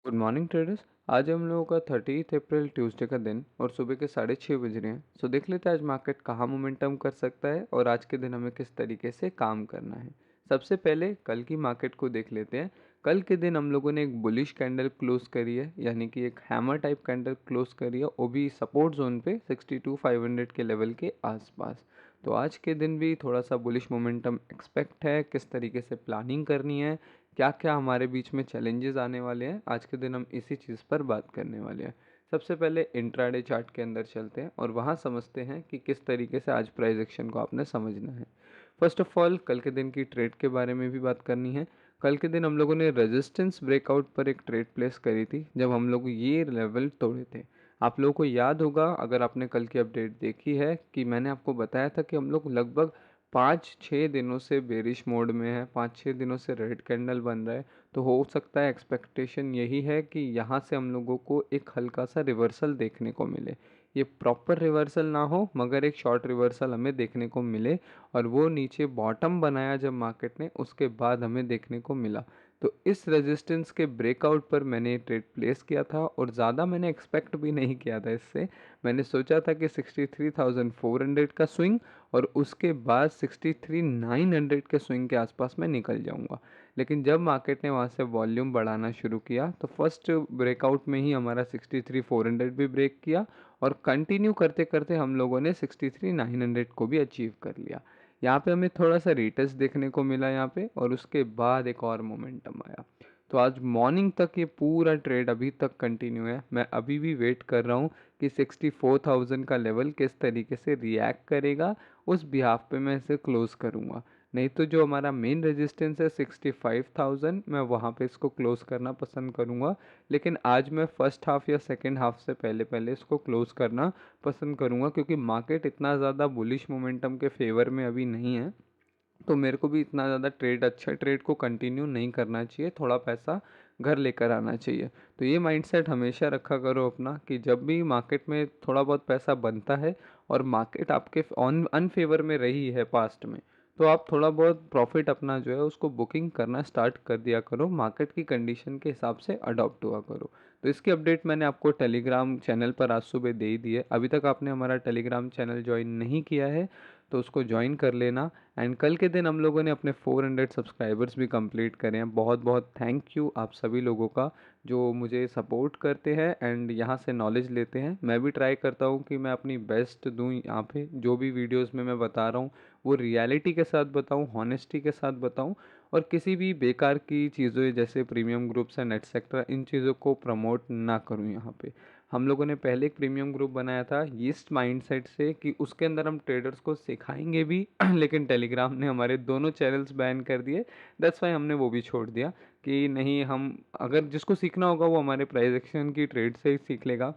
Good morning traders. आज हम लोगों का 30 अप्रैल ट्यूसडे का दिन और सुबह के 6:30 बज रहे हैं। सो देख लेते हैं आज मार्केट कहाँ मोमेंटम कर सकता है और आज के दिन हमें किस तरीके से काम करना है। सबसे पहले कल की मार्केट को देख लेते हैं। कल के दिन हम लोगों ने एक बुलिश कैंडल क्लोज करी है, यानी कि एक हैमर टाइप कैंडल क्लोज करी है, वो भी सपोर्ट जोन पे 62,500 के लेवल के आसपास। तो आज के दिन भी थोड़ा सा बुलिश मोमेंटम एक्सपेक्ट है। किस तरीके से प्लानिंग करनी है, क्या क्या हमारे बीच में चैलेंजेस आने वाले हैं, आज के दिन हम इसी चीज़ पर बात करने वाले हैं। सबसे पहले इंट्राडे चार्ट के अंदर चलते हैं और वहाँ समझते हैं कि किस तरीके से आज प्राइस एक्शन को आपने समझना है। फर्स्ट ऑफ ऑल कल के दिन की ट्रेड के बारे में भी बात करनी है। कल के दिन हम लोगों ने रेजिस्टेंस ब्रेकआउट पर एक ट्रेड प्लेस करी थी जब हम लोग ये लेवल तोड़े थे। आप लोगों को याद होगा अगर आपने कल की अपडेट देखी है कि मैंने आपको बताया था कि हम लोग लगभग 5-6 दिनों से बेरिश मोड में है, 5-6 दिनों से रेड कैंडल बन रहा है। तो हो सकता है एक्सपेक्टेशन यही है कि यहाँ से हम लोगों को एक हल्का सा रिवर्सल देखने को मिले। ये प्रॉपर रिवर्सल ना हो मगर एक शॉर्ट रिवर्सल हमें देखने को मिले, और वो नीचे बॉटम बनाया जब मार्केट ने उसके बाद हमें देखने को मिला। तो इस रेजिस्टेंस के ब्रेकआउट पर मैंने ट्रेड प्लेस किया था और ज़्यादा मैंने एक्सपेक्ट भी नहीं किया था इससे। मैंने सोचा था कि 63,400 का स्विंग और उसके बाद 63,900 के स्विंग के आसपास मैं निकल जाऊंगा। लेकिन जब मार्केट ने वहाँ से वॉल्यूम बढ़ाना शुरू किया तो फर्स्ट ब्रेकआउट में ही हमारा 63,400 भी ब्रेक किया और कंटिन्यू करते करते हम लोगों ने 63,900 को भी अचीव कर लिया। यहाँ पे हमें थोड़ा सा रिटेस्ट देखने को मिला यहाँ पे, और उसके बाद एक और मोमेंटम आया। तो आज मॉर्निंग तक ये पूरा ट्रेड अभी तक कंटिन्यू है। मैं अभी भी वेट कर रहा हूँ कि 64,000 का लेवल किस तरीके से रिएक्ट करेगा, उस बिहाफ पे मैं इसे क्लोज करूँगा। नहीं तो जो हमारा मेन रेजिस्टेंस है 65,000, मैं वहाँ पे इसको क्लोज करना पसंद करूँगा। लेकिन आज मैं फर्स्ट हाफ या सेकेंड हाफ से पहले पहले इसको क्लोज करना पसंद करूँगा, क्योंकि मार्केट इतना ज़्यादा बुलिश मोमेंटम के फेवर में अभी नहीं है। तो मेरे को भी इतना ज़्यादा अच्छा ट्रेड को कंटिन्यू नहीं करना चाहिए, थोड़ा पैसा घर लेकर आना चाहिए। तो ये माइंडसेट हमेशा रखा करो अपना कि जब भी मार्केट में थोड़ा बहुत पैसा बनता है और मार्केट आपके ऑन अनफेवर में रही है पास्ट में, तो आप थोड़ा बहुत प्रॉफिट अपना जो है उसको बुकिंग करना स्टार्ट कर दिया करो, मार्केट की कंडीशन के हिसाब से अडॉप्ट हुआ करो। तो इसकी अपडेट मैंने आपको टेलीग्राम चैनल पर आज सुबह दे ही दी है। अभी तक आपने हमारा टेलीग्राम चैनल ज्वाइन नहीं किया है तो उसको ज्वाइन कर लेना। एंड कल के दिन हम लोगों ने अपने 400 सब्सक्राइबर्स भी कंप्लीट करे हैं। बहुत बहुत थैंक यू आप सभी लोगों का जो मुझे सपोर्ट करते हैं एंड यहाँ से नॉलेज लेते हैं। मैं भी ट्राई करता हूँ कि मैं अपनी बेस्ट दूँ यहाँ पे, जो भी वीडियोस में मैं बता रहा हूँ वो रियलिटी के साथ बताऊँ, हॉनेस्टी के साथ बताऊँ, और किसी भी बेकार की चीज़ों जैसे प्रीमियम ग्रुप्स एंड एटसेट्रा इन चीज़ों को प्रमोट ना करूँ यहाँ पे। हम लोगों ने पहले एक प्रीमियम ग्रुप बनाया था यीस्ट माइंडसेट से कि उसके अंदर हम ट्रेडर्स को सिखाएंगे भी लेकिन टेलीग्राम ने हमारे दोनों चैनल्स बैन कर दिए। दैट्स वाई हमने वो भी छोड़ दिया कि नहीं, हम अगर जिसको सीखना होगा वो हमारे प्राइस एक्शन की ट्रेड से ही सीख लेगा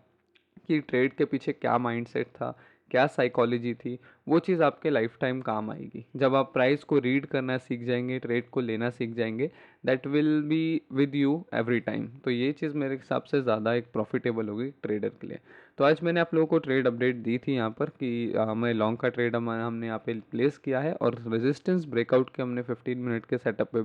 कि ट्रेड के पीछे क्या माइंडसेट था, क्या साइकोलॉजी थी। वो चीज़ आपके लाइफ टाइम काम आएगी जब आप प्राइस को रीड करना सीख जाएंगे, ट्रेड को लेना सीख जाएंगे। That will be with you every time. तो ये चीज़ मेरे हिसाब से ज़्यादा एक प्रॉफिटेबल होगी ट्रेडर के लिए। तो आज मैंने आप लोगों को ट्रेड अपडेट दी थी यहाँ पर कि हमें लॉन्ग का ट्रेड हमने यहाँ पे प्लेस किया है और रेजिस्टेंस ब्रेकआउट के हमने 15 मिनट के सेटअप पे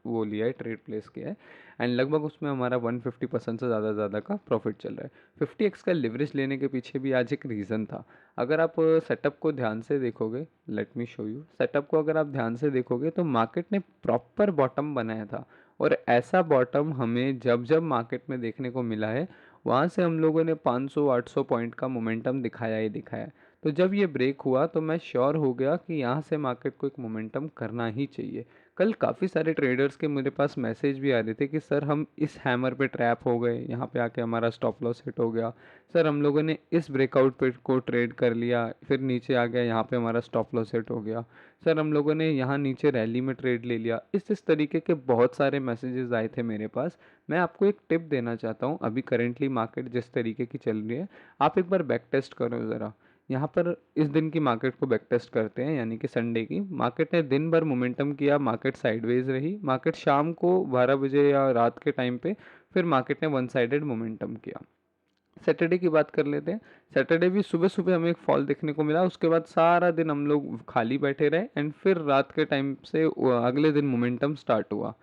वो लिया है, ट्रेड प्लेस किया है। एंड लगभग उसमें हमारा 150% से ज़्यादा का प्रॉफिट चल रहा है। 50x का लिवरेज लेने के पीछे भी आज एक रीज़न था। अगर आप सेटअप को ध्यान से देखोगे, let me show you, setup को अगर आप ध्यान से देखोगे तो मार्केट ने प्रॉपर बॉटम बनाया था, और ऐसा बॉटम हमें जब जब मार्केट में देखने को मिला है वहाँ से हम लोगों ने 500-800 पॉइंट का मोमेंटम दिखाया ही दिखाया। तो जब ये ब्रेक हुआ तो मैं श्योर हो गया कि यहाँ से मार्केट को एक मोमेंटम करना ही चाहिए। कल काफ़ी सारे ट्रेडर्स के मेरे पास मैसेज भी आ रहे थे कि सर हम इस हैमर पे ट्रैप हो गए, यहाँ पे आके हमारा स्टॉप लॉस हिट हो गया, सर हम लोगों ने इस ब्रेकआउट पे को ट्रेड कर लिया फिर नीचे आ गया, यहाँ पे हमारा स्टॉप लॉस हिट हो गया, सर हम लोगों ने यहाँ नीचे रैली में ट्रेड ले लिया। इस तरीके के बहुत सारे मैसेजेस आए थे मेरे पास। मैं आपको एक टिप देना चाहता हूँ, अभी करेंटली मार्केट जिस तरीके की चल रही है आप एक बार बैक टेस्ट करो ज़रा। यहाँ पर इस दिन की मार्केट को बैक टेस्ट करते हैं, यानी कि संडे की मार्केट ने दिन भर मोमेंटम किया, मार्केट साइडवेज रही, मार्केट शाम को 12 बजे या रात के टाइम पे फिर मार्केट ने वन साइडेड मोमेंटम किया। सैटरडे की बात कर लेते हैं। सैटरडे भी सुबह सुबह हमें एक फॉल देखने को मिला, उसके बाद सारा दिन हम लोग खाली बैठे रहे एंड फिर रात के टाइम से अगले दिन मोमेंटम स्टार्ट हुआ।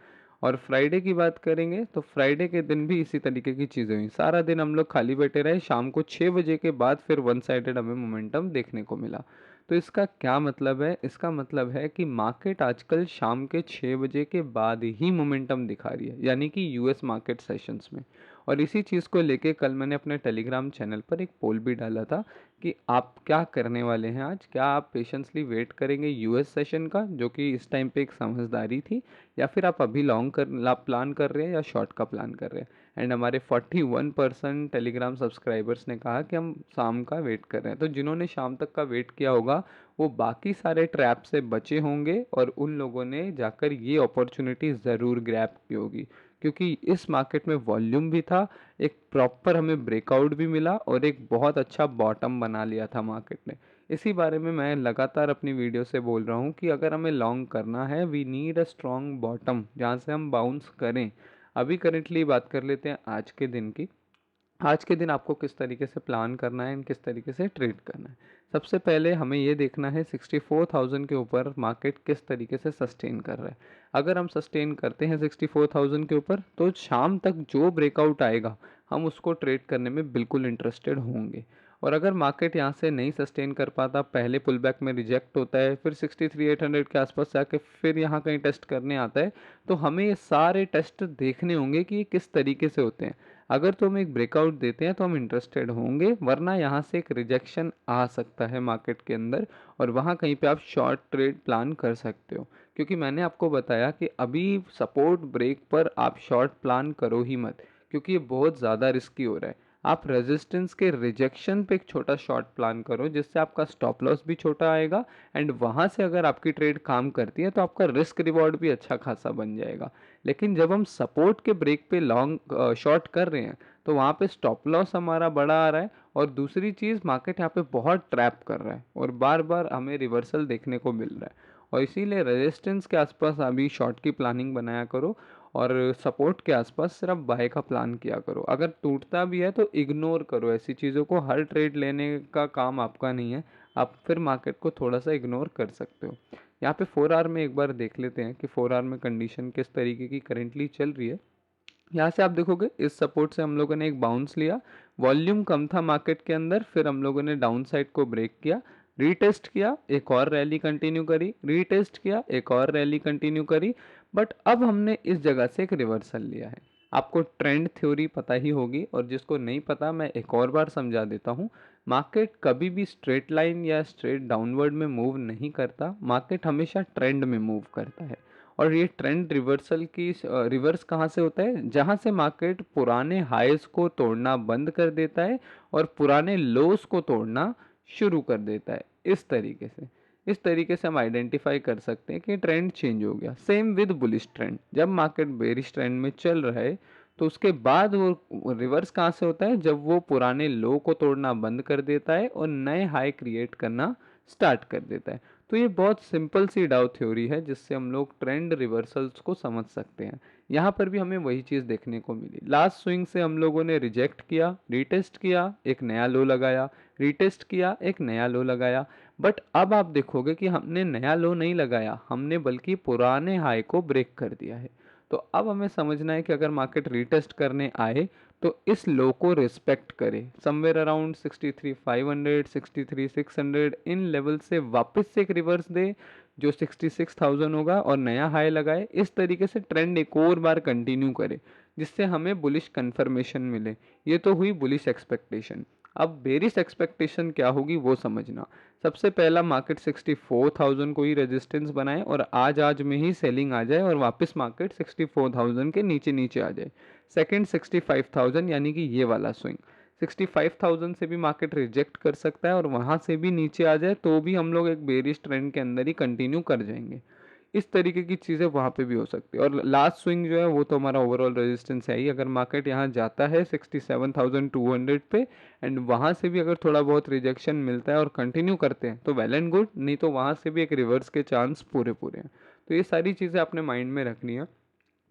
और फ्राइडे की बात करेंगे तो फ्राइडे के दिन भी इसी तरीके की चीज़ें हुई। सारा दिन हम लोग खाली बैठे रहे, शाम को 6 बजे के बाद फिर वन साइडेड हमें मोमेंटम देखने को मिला। तो इसका क्या मतलब है? इसका मतलब है कि मार्केट आजकल शाम के 6 बजे के बाद ही मोमेंटम दिखा रही है, यानी कि यूएस मार्केट सेशंस में। और इसी चीज़ को लेके कल मैंने अपने टेलीग्राम चैनल पर एक पोल भी डाला था कि आप क्या करने वाले हैं आज। क्या आप पेशेंसली वेट करेंगे यूएस सेशन का, जो कि इस टाइम पे एक समझदारी थी, या फिर आप अभी लॉन्ग कर प्लान कर रहे हैं या शॉर्ट का प्लान कर रहे हैं। एंड हमारे 41% टेलीग्राम सब्सक्राइबर्स ने कहा कि हम शाम का वेट कर रहे हैं। तो जिन्होंने शाम तक का वेट किया होगा वो बाकी सारे ट्रैप से बचे होंगे, और उन लोगों ने जाकर ये अपॉर्चुनिटी ज़रूर ग्रैब की होगी, क्योंकि इस मार्केट में वॉल्यूम भी था, एक प्रॉपर हमें ब्रेकआउट भी मिला, और एक बहुत अच्छा बॉटम बना लिया था मार्केट ने। इसी बारे में मैं लगातार अपनी वीडियो से बोल रहा हूँ कि अगर हमें लॉन्ग करना है, we need a strong bottom जहाँ से हम बाउंस करें। अभी करेंटली बात कर लेते हैं आज के दिन की। आज के दिन आपको किस तरीके से प्लान करना है एंड किस तरीके से ट्रेड करना है। सबसे पहले हमें ये देखना है 64,000 के ऊपर मार्केट किस तरीके से सस्टेन कर रहा है। अगर हम सस्टेन करते हैं 64,000 के ऊपर, तो शाम तक जो ब्रेकआउट आएगा हम उसको ट्रेड करने में बिल्कुल इंटरेस्टेड होंगे। और अगर मार्केट यहाँ से नहीं सस्टेन कर पाता, पहले पुल बैक में रिजेक्ट होता है, फिर 63,800 के आसपास जाके फिर यहाँ कहीं टेस्ट करने आता है, तो हमें ये सारे टेस्ट देखने होंगे कि ये किस तरीके से होते हैं। अगर तो हम एक ब्रेकआउट देते हैं तो हम इंटरेस्टेड होंगे, वरना यहाँ से एक रिजेक्शन आ सकता है मार्केट के अंदर, और वहाँ कहीं पे आप शॉर्ट ट्रेड प्लान कर सकते हो। क्योंकि मैंने आपको बताया कि अभी सपोर्ट ब्रेक पर आप शॉर्ट प्लान करो ही मत, क्योंकि ये बहुत ज़्यादा रिस्की हो रहा है। आप रेजिस्टेंस के रिजेक्शन पे एक छोटा शॉर्ट प्लान करो, जिससे आपका स्टॉप लॉस भी छोटा आएगा, एंड वहाँ से अगर आपकी ट्रेड काम करती है तो आपका रिस्क रिवॉर्ड भी अच्छा खासा बन जाएगा। लेकिन जब हम सपोर्ट के ब्रेक पे लॉन्ग शॉर्ट कर रहे हैं, तो वहाँ पे स्टॉप लॉस हमारा बड़ा आ रहा है, और दूसरी चीज़ मार्केट यहाँ पे बहुत ट्रैप कर रहा है और बार बार हमें रिवर्सल देखने को मिल रहा है। और इसीलिए रेजिस्टेंस के आसपास अभी शॉर्ट की प्लानिंग बनाया करो, और सपोर्ट के आसपास सिर्फ बाय का प्लान किया करो। अगर टूटता भी है तो इग्नोर करो ऐसी चीज़ों को, हर ट्रेड लेने का काम आपका नहीं है। आप फिर मार्केट को थोड़ा सा इग्नोर कर सकते हो। यहाँ पे 4 आवर में एक बार देख लेते हैं कि 4 आवर में कंडीशन किस तरीके की करेंटली चल रही है। यहाँ से आप देखोगे इस सपोर्ट से हम लोगों ने एक बाउंस लिया, वॉल्यूम कम था मार्केट के अंदर, फिर हम लोगों ने डाउन साइड को ब्रेक किया, रीटेस्ट किया, एक और रैली कंटिन्यू करी, रीटेस्ट किया, एक और रैली कंटिन्यू करी। बट अब हमने इस जगह से एक रिवर्सल लिया है। आपको ट्रेंड थ्योरी पता ही होगी, और जिसको नहीं पता मैं एक और बार समझा देता हूँ। मार्केट कभी भी स्ट्रेट लाइन या स्ट्रेट डाउनवर्ड में मूव नहीं करता, मार्केट हमेशा ट्रेंड में मूव करता है। और ये ट्रेंड रिवर्सल की रिवर्स कहाँ से होता है? जहाँ से मार्केट पुराने हाईस को तोड़ना बंद कर देता है और पुराने लोस को तोड़ना शुरू कर देता है। इस तरीके से हम आइडेंटिफाई कर सकते हैं कि ट्रेंड चेंज हो गया। सेम विद बुलिश ट्रेंड, जब मार्केट बेरिश ट्रेंड में चल रहा है तो उसके बाद वो रिवर्स कहाँ से होता है? जब वो पुराने लो को तोड़ना बंद कर देता है और नए हाई क्रिएट करना स्टार्ट कर देता है। तो ये बहुत सिंपल सी डाउ थ्योरी है, जिससे हम लोग ट्रेंड रिवर्सल्स को समझ सकते हैं। यहाँ पर भी हमें वही चीज़ देखने को मिली। लास्ट स्विंग से हम लोगों ने रिजेक्ट किया, रीटेस्ट किया, एक नया लो लगाया, रीटेस्ट किया, एक नया लो लगाया। बट अब आप देखोगे कि हमने नया लो नहीं लगाया, हमने बल्कि पुराने हाई को ब्रेक कर दिया है। तो अब हमें समझना है कि अगर मार्केट रीटेस्ट करने आए तो इस लो को रिस्पेक्ट करे, समवेयर अराउंड 63,500 63,600 इन लेवल से वापस से एक रिवर्स दे जो 66,000 होगा, और नया हाई लगाए। इस तरीके से ट्रेंड एक और बार कंटिन्यू करे, जिससे हमें बुलिश कंफर्मेशन मिले। ये तो हुई बुलिश एक्सपेक्टेशन। अब बेरिश एक्सपेक्टेशन क्या होगी वो समझना। सबसे पहला, मार्केट 64,000 को ही रेजिस्टेंस बनाए और आज में ही सेलिंग आ जाए और वापस मार्केट 64,000 के नीचे नीचे आ जाए। सेकंड, 65,000 यानी कि ये वाला स्विंग 65,000 से भी मार्केट रिजेक्ट कर सकता है और वहाँ से भी नीचे आ जाए तो भी हम लोग एक बेरिश ट्रेंड के अंदर ही कंटिन्यू कर जाएंगे। इस तरीके की चीज़ें वहाँ पे भी हो सकती है। और लास्ट स्विंग जो है वो तो हमारा ओवरऑल रेजिस्टेंस है ही। अगर मार्केट यहाँ जाता है 67,200 पे, एंड वहाँ से भी अगर थोड़ा बहुत रिजेक्शन मिलता है और कंटिन्यू करते हैं तो वेल एंड गुड, नहीं तो वहाँ से भी एक रिवर्स के चांस पूरे पूरे हैं। तो ये सारी चीज़ें अपने माइंड में रखनी है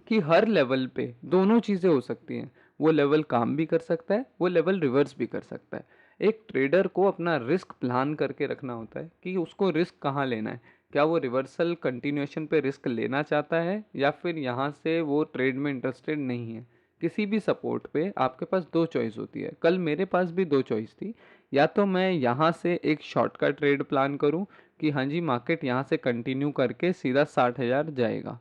कि हर लेवल पे दोनों चीज़ें हो सकती हैं। वो लेवल काम भी कर सकता है, वो लेवल रिवर्स भी कर सकता है। एक ट्रेडर को अपना रिस्क प्लान करके रखना होता है कि उसको रिस्क कहाँ लेना है। क्या वो रिवर्सल कंटिन्यूएशन पे रिस्क लेना चाहता है या फिर यहाँ से वो ट्रेड में इंटरेस्टेड नहीं है। किसी भी सपोर्ट पे आपके पास दो चॉइस होती है। कल मेरे पास भी दो चॉइस थी, या तो मैं यहाँ से एक शॉर्ट का ट्रेड प्लान करूँ कि हाँ जी मार्केट यहाँ से कंटिन्यू करके सीधा 60,000 जाएगा,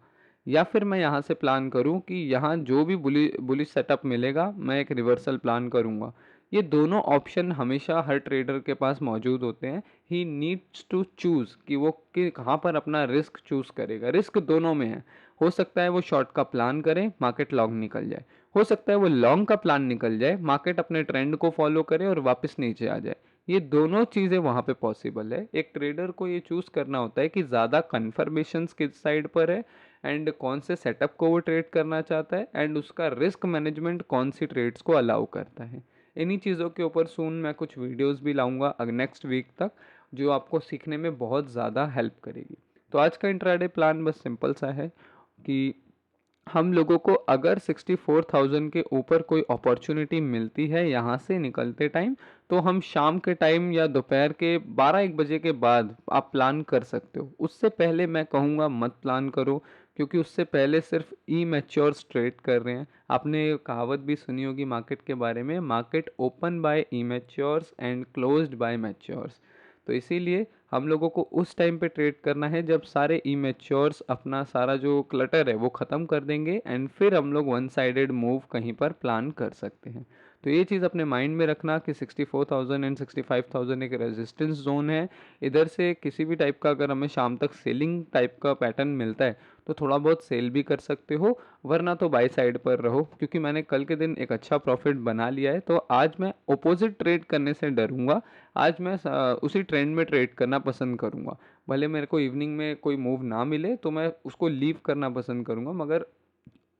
या फिर मैं यहाँ से प्लान करूँ कि यहाँ जो भी बुलिश सेटअप मिलेगा मैं एक रिवर्सल प्लान करूँगा। ये दोनों ऑप्शन हमेशा हर ट्रेडर के पास मौजूद होते हैं। ही नीड्स टू चूज़ कि वो कि कहाँ पर अपना रिस्क चूज़ करेगा। रिस्क दोनों में है। हो सकता है वो शॉर्ट का प्लान करे, मार्केट लॉन्ग निकल जाए। हो सकता है वो लॉन्ग का प्लान निकल जाए, मार्केट अपने ट्रेंड को फॉलो करे और वापस नीचे आ जाए। ये दोनों चीज़ें वहाँ पे पॉसिबल है। एक ट्रेडर को ये चूज़ करना होता है कि ज़्यादा कन्फर्मेशंस किस साइड पर है एंड कौन से सेटअप को वो ट्रेड करना चाहता है एंड उसका रिस्क मैनेजमेंट कौन सी ट्रेड्स को अलाउ करता है। इन्हीं चीज़ों के ऊपर सून मैं कुछ वीडियोस भी लाऊंगा नेक्स्ट वीक तक, जो आपको सीखने में बहुत ज़्यादा हेल्प करेगी। तो आज का इंट्राडे प्लान बस सिंपल सा है कि हम लोगों को अगर 64,000 के ऊपर कोई अपॉर्चुनिटी मिलती है यहाँ से निकलते टाइम, तो हम शाम के टाइम या दोपहर के 12-1 बजे के बाद आप प्लान कर सकते हो। उससे पहले मैं कहूँगा मत प्लान करो, क्योंकि उससे पहले सिर्फ ई मैच्योर्स ट्रेड कर रहे हैं। आपने कहावत भी सुनी होगी मार्केट के बारे में, market open by amateurs and closed by matures. तो इसीलिए हम लोगों को उस टाइम पे ट्रेड करना है जब सारे इमेच्योर्स अपना सारा जो क्लटर है वो ख़त्म कर देंगे एंड फिर हम लोग वन साइडेड मूव कहीं पर प्लान कर सकते हैं। तो ये चीज़ अपने माइंड में रखना कि 64,000 एंड 65,000 एक रेजिस्टेंस जोन है। इधर से किसी भी टाइप का अगर हमें शाम तक सेलिंग टाइप का पैटर्न मिलता है तो थोड़ा बहुत सेल भी कर सकते हो, वरना तो बाई साइड पर रहो। क्योंकि मैंने कल के दिन एक अच्छा प्रॉफिट बना लिया है, तो आज मैं ओपोजिट ट्रेड करने से डरूंगा। आज मैं उसी ट्रेंड में ट्रेड करना पसंद करूंगा। भले मेरे को इवनिंग में कोई मूव ना मिले तो मैं उसको लीव करना पसंद करूंगा, मगर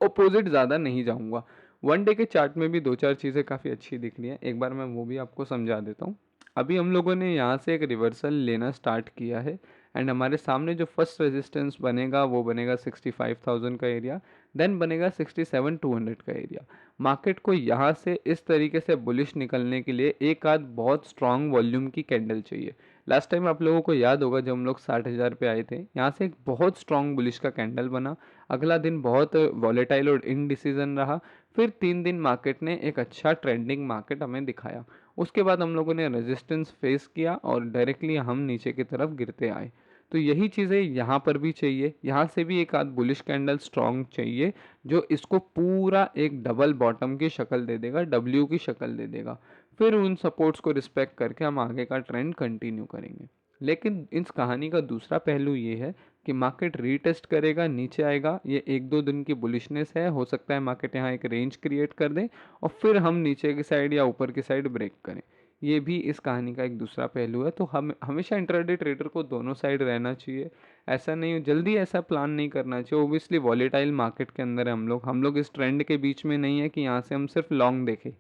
ओपोजिट ज़्यादा नहीं जाऊंगा। वन डे के चार्ट में भी दो चार चीज़ें काफ़ी अच्छी दिख रही हैं, एक बार मैं वो भी आपको समझा देता हूँ। अभी हम लोगों ने यहाँ से एक रिवर्सल लेना स्टार्ट किया है एंड हमारे सामने जो फर्स्ट रेजिस्टेंस बनेगा वो बनेगा 65,000 का एरिया, देन बनेगा 67,200 का एरिया। मार्केट को यहाँ से इस तरीके से बुलिश निकलने के लिए एक आध बहुत स्ट्रांग वॉल्यूम की कैंडल चाहिए। लास्ट टाइम आप लोगों को याद होगा जब हम लोग 60,000 पे आए थे, यहाँ से एक बहुत स्ट्रांग बुलिश का कैंडल बना। अगला दिन बहुत वॉलेटाइल और इनडिसीजन रहा। फिर 3 दिन मार्केट ने एक अच्छा ट्रेंडिंग मार्केट हमें दिखाया। उसके बाद हम लोगों ने रेजिस्टेंस फेस किया और डायरेक्टली हम नीचे की तरफ गिरते आए। तो यही चीज़ें यहाँ पर भी चाहिए। यहाँ से भी एक आध बुलिश कैंडल स्ट्रांग चाहिए जो इसको पूरा एक डबल बॉटम की शक्ल दे देगा, डब्ल्यू की शक्ल दे देगा। फिर उन सपोर्ट्स को रिस्पेक्ट करके हम आगे का ट्रेंड कंटिन्यू करेंगे। लेकिन इस कहानी का दूसरा पहलू ये है कि मार्केट रीटेस्ट करेगा, नीचे आएगा। ये 1-2 दिन की बुलिशनेस है, हो सकता है मार्केट यहाँ एक रेंज क्रिएट कर दे और फिर हम नीचे की साइड या ऊपर की साइड ब्रेक करें। ये भी इस कहानी का एक दूसरा पहलू है। तो हम हमेशा इंट्राडे ट्रेडर को दोनों साइड रहना चाहिए। ऐसा नहीं, जल्दी ऐसा प्लान नहीं करना चाहिए। ओबियसली वॉलेटाइल मार्केट के अंदर है हम लोग इस ट्रेंड के बीच में नहीं है कि यहाँ से हम सिर्फ लॉन्ग देखें।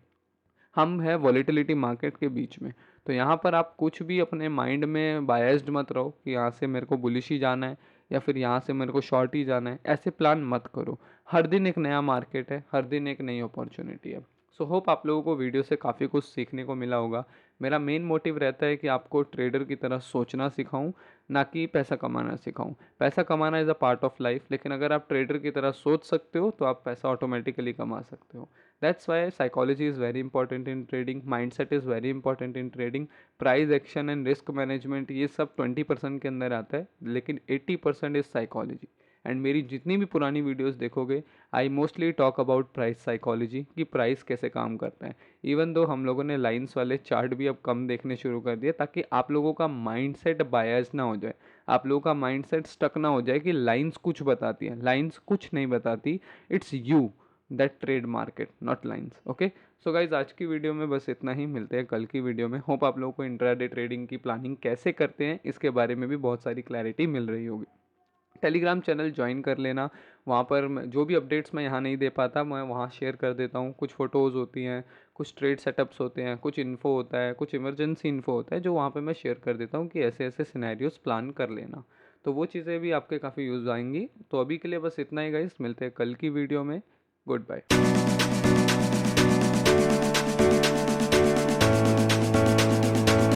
हम है वॉलेटिलिटी मार्केट के बीच में। तो यहाँ पर आप कुछ भी अपने माइंड में बायस्ड मत रहो कि यहाँ से मेरे को बुलिश ही जाना है या फिर यहाँ से मेरे को शॉर्ट ही जाना है। ऐसे प्लान मत करो। हर दिन एक नया मार्केट है, हर दिन एक नई अपॉर्चुनिटी है। सो होप आप लोगों को वीडियो से काफ़ी कुछ सीखने को मिला होगा। मेरा मेन मोटिव रहता है कि आपको ट्रेडर की तरह सोचना सिखाऊं, ना कि पैसा कमाना सिखाऊं। पैसा कमाना is a part of life, लेकिन अगर आप ट्रेडर की तरह सोच सकते हो तो आप पैसा ऑटोमेटिकली कमा सकते हो। That's why psychology is very important in trading, mindset is very important in trading, price action and risk management ये सब 20% के अंदर आता है, लेकिन 80% इज साइकोलॉजी। एंड मेरी जितनी भी पुरानी वीडियोस देखोगे, I mostly talk about price psychology कि प्राइस कैसे काम करता है। इवन दो हम लोगों ने लाइंस वाले चार्ट भी अब कम देखने शुरू कर दिए, ताकि आप लोगों का माइंडसेट बायस ना हो जाए, आप लोगों का माइंडसेट स्टक ना हो जाए कि लाइंस कुछ बताती हैं। लाइंस कुछ नहीं बताती, it's you that trade market, not lines. Okay, so guys आज की वीडियो में बस इतना ही। मिलते हैं कल की वीडियो में। होप आप लोगों को इंट्राडे ट्रेडिंग की प्लानिंग कैसे करते हैं इसके बारे में भी बहुत सारी क्लैरिटी मिल रही होगी। टेलीग्राम चैनल ज्वाइन कर लेना। वहाँ पर जो भी अपडेट्स मैं यहाँ नहीं दे पाता मैं वहाँ शेयर कर देता हूँ। कुछ फ़ोटोज़ होती हैं, कुछ ट्रेड सेटअप्स होते हैं, कुछ इन्फो होता है, कुछ इमरजेंसी इन्फो होता है जो वहाँ पे मैं शेयर कर देता हूँ कि ऐसे ऐसे सिनेरियोस प्लान कर लेना। तो वो चीज़ें भी आपके काफ़ी यूज़ आएंगी। तो अभी के लिए बस इतना ही गाइस, मिलते हैं कल की वीडियो में। Good bye.